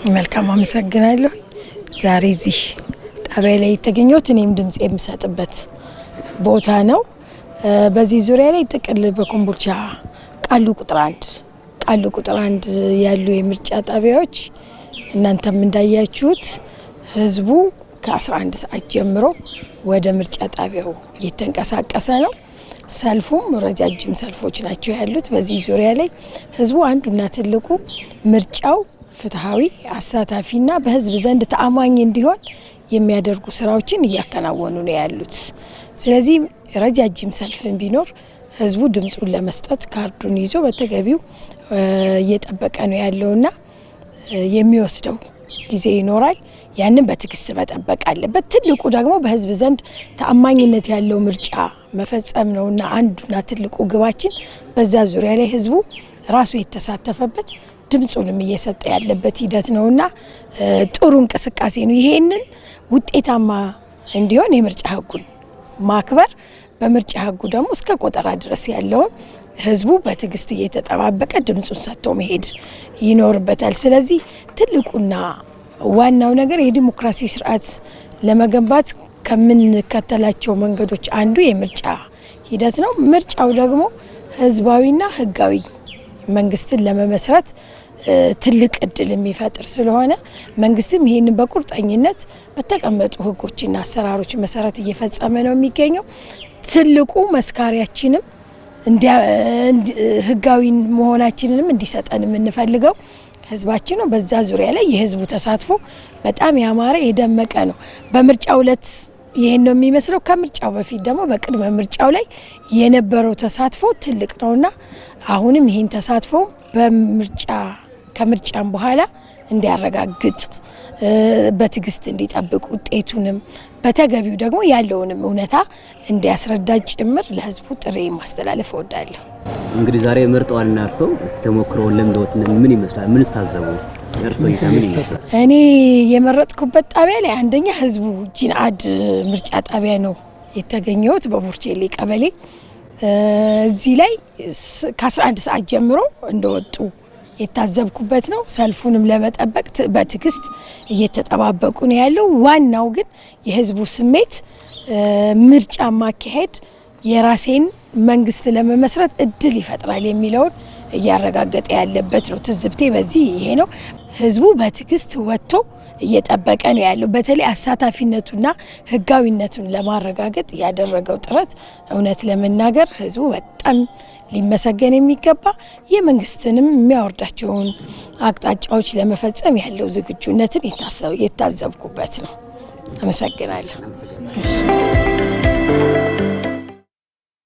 መልካም አመሰግናለሁ። ዛሬ እዚህ ጣቢያ ላይ የተገኘሁት እኔም ድምጽ የምሰጥበት ቦታ ነው። በዚህ ዙሪያ ላይ ጥቅል በኮምቦልቻ ቃሉ ቁጥር 1 ያሉ የምርጫ ጣቢያዎች እናንተም እንዳያችሁት ህዝቡ ከ11 ሰዓት ጀምሮ ወደ ምርጫ ጣቢያው እየተንቀሳቀሰ ነው። ሰልፉም ረጃጅም ሰልፎች ናቸው ያሉት። በዚህ ዙሪያ ላይ ህዝቡ አንዱና ትልቁ ምርጫው ፍትሃዊ አሳታፊና በህዝብ ዘንድ ተአማኝ እንዲሆን የሚያደርጉ ስራዎችን እያከናወኑ ነው ያሉት። ስለዚህ ረጃጅም ሰልፍን ቢኖር ህዝቡ ድምጹን ለመስጠት ካርዱን ይዞ በተገቢው እየጠበቀ ነው ያለውና የሚወስደው ጊዜ ይኖራል። ያንን በትዕግስት መጠበቅ አለበት። ትልቁ ደግሞ በህዝብ ዘንድ ተአማኝነት ያለው ምርጫ መፈጸም ነውና አንዱና ትልቁ ግባችን በዛ ዙሪያ ላይ ህዝቡ ራሱ የተሳተፈበት ድምጹንም እየሰጠ ያለበት ሂደት ነውና ጥሩ እንቅስቃሴ ነው። ይሄንን ውጤታማ እንዲሆን የምርጫ ህጉን ማክበር፣ በምርጫ ህጉ ደግሞ እስከ ቆጠራ ድረስ ያለውን ህዝቡ በትዕግስት እየተጠባበቀ ድምጹን ሰጥቶ መሄድ ይኖርበታል። ስለዚህ ትልቁና ዋናው ነገር የዲሞክራሲ ስርዓት ለመገንባት ከምንከተላቸው መንገዶች አንዱ የምርጫ ሂደት ነው። ምርጫው ደግሞ ህዝባዊና ህጋዊ መንግስትን ለመመስረት ትልቅ እድል የሚፈጥር ስለሆነ መንግስትም ይሄንን በቁርጠኝነት በተቀመጡ ህጎችና አሰራሮች መሰረት እየፈጸመ ነው የሚገኘው። ትልቁ መስካሪያችንም ህጋዊ መሆናችንንም እንዲሰጠን የምንፈልገው ህዝባችን ነው። በዛ ዙሪያ ላይ የህዝቡ ተሳትፎ በጣም ያማረ የደመቀ ነው። በምርጫው ዕለት ይሄን ነው የሚመስለው። ከምርጫው በፊት ደግሞ በቅድመ ምርጫው ላይ የነበረው ተሳትፎ ትልቅ ነውና አሁንም ይሄን ተሳትፎ ከምርጫም በኋላ እንዲያረጋግጥ በትዕግስት እንዲጠብቅ ውጤቱንም በተገቢው ደግሞ ያለውንም እውነታ እንዲያስረዳ ጭምር ለህዝቡ ጥሪ ማስተላለፍ እወዳለሁ። እንግዲህ ዛሬ መርጠዋልና እርሶ እስቲ ተሞክሮውን ለምዶት ምን ይመስላል? ምን ታዘቡ? እርሶ ምን ይመስላል? እኔ የመረጥኩበት ጣቢያ ላይ አንደኛ ህዝቡ ጂንአድ ምርጫ ጣቢያ ነው የተገኘሁት በቡርቼሌ ቀበሌ። እዚህ ላይ ከ11 ሰዓት ጀምሮ እንደወጡ የታዘብኩበት ነው። ሰልፉንም ለመጠበቅ በትዕግስት እየተጠባበቁ ነው ያለው። ዋናው ግን የህዝቡ ስሜት ምርጫ ማካሄድ የራሴን መንግስት ለመመስረት እድል ይፈጥራል የሚለውን እያረጋገጠ ያለበት ነው። ትዝብቴ በዚህ ይሄ ነው። ህዝቡ በትዕግስት ወጥቶ እየጠበቀ ነው ያለው። በተለይ አሳታፊነቱና ህጋዊነቱን ለማረጋገጥ ያደረገው ጥረት እውነት ለመናገር ህዝቡ በጣም ሊመሰገን የሚገባ የመንግስትንም የሚያወርዳቸውን አቅጣጫዎች ለመፈጸም ያለው ዝግጁነትን የታዘብኩበት ነው። አመሰግናለሁ።